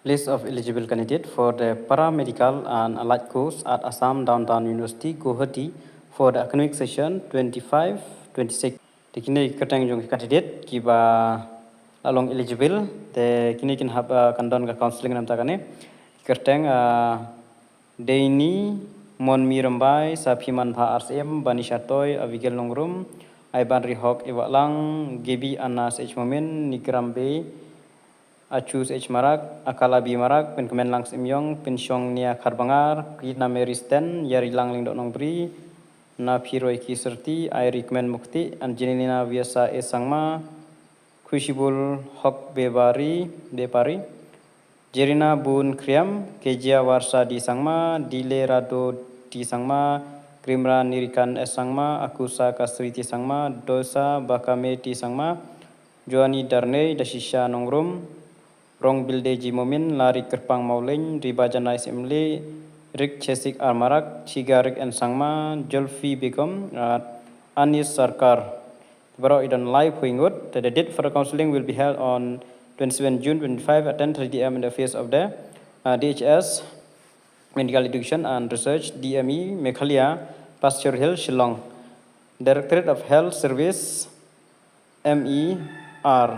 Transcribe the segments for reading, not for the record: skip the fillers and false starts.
List of eligible candidates for the Paramedical and Allied course at Assam Downtown University, Guwahati, for the academic session 25-26. The kini katang jong candidate kiba along eligible. The kini kin have kandon ka counseling nam takane. Katang Deini Mon Mirambai Sapiman Pha RCM Banishatoy Avigel Nongrum Aiban Rihok Iwaklang Gibi Anas H Momen Nikrambe Acus H Marak Akalabi Marak Pen Kemen Langs Imyong Pensyong Nia Karbangar Krina Meristen Yari Lang Lingdok Nongbri Na Piroi Kiserti Airi Kemen Mukti Anjenina Biasa Esangma Kushibul Hok Bepari Jerina Bun Kriam Kejia Warsa di Sangma Dile Rado di Sangma Krimra Nirikan Esangma Akusa Kastriti Sangma Dosa Bakame di Sangma Joani Darne Dasisha Nongrum Rong Bilde Jimomin Lari Kerpang Mauleng Ribajana Semle Rik Chesik Armarak Chigarik and Sangma Jolfi Begum Anis Sarkar Baro Idan live Huingut. The date for the counseling will be held on 27 June 25 at 10:30 am in the face of the DHS Medical Education and Research DME Meghalaya Pasture Hill Shillong. Directorate of Health Service MER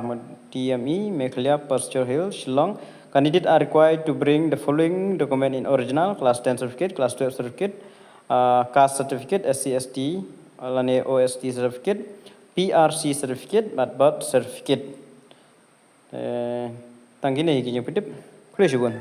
DME Meghalaya Pasture Hill Shillong. Candidates are required to bring the following document in original: Class 10 certificate, Class 12 certificate, caste certificate, SC/ST, OST certificate, PRC certificate, birth certificate. Tangkini kinyong pitip, kuliah syugun.